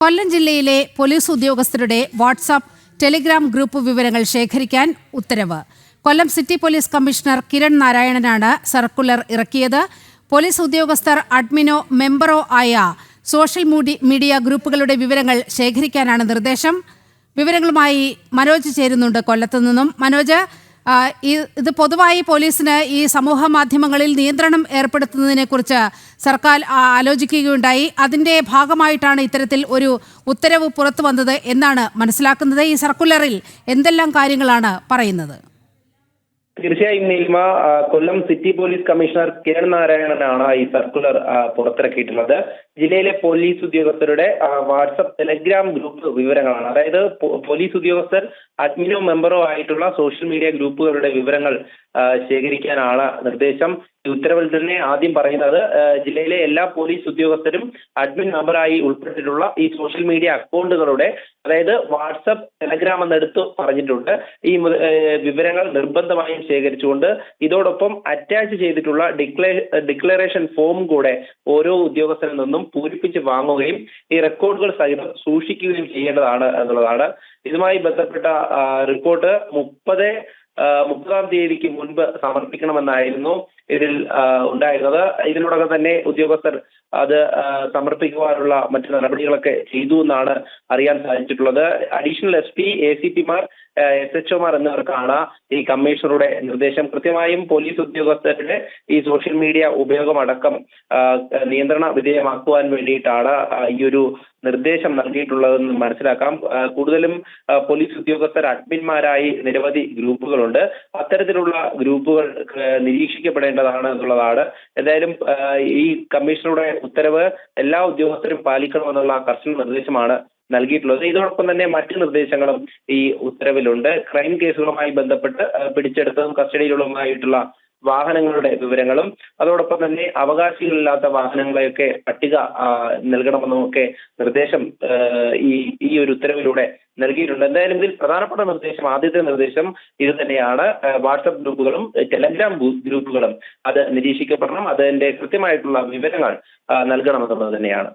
കൊല്ലം ജില്ലയിലെ പോലീസ് ഉദ്യോഗസ്ഥരുടെ WhatsApp, Telegram group വിവരങ്ങൾ ശേഖരിക്കാൻ ഉത്തരവ്. Kollam city police commissioner Kiran നാരായണനാണ് സർക്കുലർ ഇറക്കിയത്. പോലീസ് ഉദ്യോഗസ്ഥർ അഡ്മിനോ മെമ്പറോ ആയ സോഷ്യൽ മീഡിയ ഗ്രൂപ്പുകളുടെ വിവരങ്ങൾ ശേഖരിക്കാനാണ് നിർദ്ദേശം. വിവരങ്ങളുമായി മനോജ് ചേരുന്നുണ്ട് കൊല്ലത്തു നിന്നും. മനോജ്, ഇത് പൊതുവായി പോലീസിന് ഈ സമൂഹ മാധ്യമങ്ങളിൽ നിയന്ത്രണം ഏർപ്പെടുത്തുന്നതിനെ കുറിച്ച് സർക്കാർ ആലോചിക്കുകയുണ്ടായി. അതിന്റെ ഭാഗമായിട്ടാണ് ഇത്തരത്തിൽ ഒരു ഉത്തരവ് പുറത്തു വന്നത് എന്നാണ് മനസ്സിലാക്കുന്നത്. ഈ സർക്കുലറിൽ എന്തെല്ലാം കാര്യങ്ങളാണ് പറയുന്നത്? തീർച്ചയായും നീലിമ, കൊല്ലം സിറ്റി പോലീസ് കമ്മീഷണർ കിരൺ നാരായണനാണ് ഈ സർക്കുലർ പുറത്തിറക്കിയിട്ടുള്ളത്. ജില്ലയിലെ പോലീസ് ഉദ്യോഗസ്ഥരുടെ വാട്സപ്പ്, ടെലഗ്രാം ഗ്രൂപ്പ് വിവരങ്ങളാണ്. അതായത് പോലീസ് ഉദ്യോഗസ്ഥർ അഡ്മിനോ മെമ്പറോ ആയിട്ടുള്ള സോഷ്യൽ മീഡിയ ഗ്രൂപ്പുകളുടെ വിവരങ്ങൾ ശേഖരിക്കാനാണ് നിർദ്ദേശം. ഈ ഉത്തരവിൽ തന്നെ ആദ്യം പറയുന്നത്, ജില്ലയിലെ എല്ലാ പോലീസ് ഉദ്യോഗസ്ഥരും അഡ്മിൻ മെമ്പറായി ഉൾപ്പെട്ടിട്ടുള്ള ഈ സോഷ്യൽ മീഡിയ അക്കൗണ്ടുകളുടെ, അതായത് വാട്സപ്പ്, ടെലഗ്രാം എന്നെടുത്ത് പറഞ്ഞിട്ടുണ്ട്, ഈ വിവരങ്ങൾ നിർബന്ധമായും ശേഖരിച്ചുകൊണ്ട് ഇതോടൊപ്പം അറ്റാച്ച് ചെയ്തിട്ടുള്ള ഡിക്ലറേഷൻ ഫോം കൂടെ ഓരോ ഉദ്യോഗസ്ഥരിൽ നിന്നും പൂരിപ്പിച്ച് വാങ്ങുകയും ഈ റെക്കോർഡുകൾ സഹിതം സൂക്ഷിക്കുകയും ചെയ്യേണ്ടതാണ് എന്നുള്ളതാണ്. ഇതുമായി ബന്ധപ്പെട്ട റിപ്പോർട്ട് 30-ാം തീയതിക്ക് മുൻപ് സമർപ്പിക്കണമെന്നായിരുന്നു ഇതിൽ ഉണ്ടായിരുന്നത്. ഇതിനോടകം തന്നെ ഉദ്യോഗസ്ഥർ അത് സമർപ്പിക്കുവാനുള്ള മറ്റു നടപടികളൊക്കെ ചെയ്തു എന്നാണ് അറിയാൻ സാധിച്ചിട്ടുള്ളത്. അഡീഷണൽ SP, ACPമാർ, SHOമാർ എന്നിവർക്കാണ് ഈ കമ്മീഷണറുടെ നിർദ്ദേശം. കൃത്യമായും പോലീസ് ഉദ്യോഗസ്ഥരുടെ ഈ സോഷ്യൽ മീഡിയ ഉപയോഗം അടക്കം നിയന്ത്രണ വിധേയമാക്കുവാൻ വേണ്ടിയിട്ടാണ് ഈ ഒരു നിർദ്ദേശം നൽകിയിട്ടുള്ളതെന്ന് മനസ്സിലാക്കാം. കൂടുതലും പോലീസ് ഉദ്യോഗസ്ഥർ അഡ്മിന്മാരായി നിരവധി ഗ്രൂപ്പുകളുണ്ട്. അത്തരത്തിലുള്ള ഗ്രൂപ്പുകൾ നിരീക്ഷിക്കപ്പെടേണ്ടതാണ് എന്നുള്ളതാണ്. എന്തായാലും ഈ കമ്മീഷണറുടെ ഉത്തരവ് എല്ലാ ഉദ്യോഗസ്ഥരും പാലിക്കണമെന്നുള്ള കർശന നിർദ്ദേശമാണ് നൽകിയിട്ടുള്ളത്. ഇതോടൊപ്പം തന്നെ മറ്റ് നിർദ്ദേശങ്ങളും ഈ ഉത്തരവിലുണ്ട്. ക്രൈം കേസുകളുമായി ബന്ധപ്പെട്ട് പിടിച്ചെടുത്തതും കസ്റ്റഡിയിലുള്ളതുമായിട്ടുള്ള വാഹനങ്ങളുടെ വിവരങ്ങളും, അതോടൊപ്പം തന്നെ അവകാശികളില്ലാത്ത വാഹനങ്ങളെയൊക്കെ പട്ടിക നൽകണമെന്നുമൊക്കെ നിർദ്ദേശം ഈ ഒരു ഉത്തരവിലൂടെ നൽകിയിട്ടുണ്ട്. എന്തായാലും ഇതിൽ പ്രധാനപ്പെട്ട നിർദ്ദേശം, ആദ്യത്തെ നിർദ്ദേശം ഇത് തന്നെയാണ്. വാട്സപ്പ് ഗ്രൂപ്പുകളും ടെലഗ്രാം ഗ്രൂപ്പുകളും അത് നിരീക്ഷിക്കപ്പെടണം. അതിന്റെ കൃത്യമായിട്ടുള്ള വിവരങ്ങൾ നൽകണമെന്നുള്ളത് തന്നെയാണ്.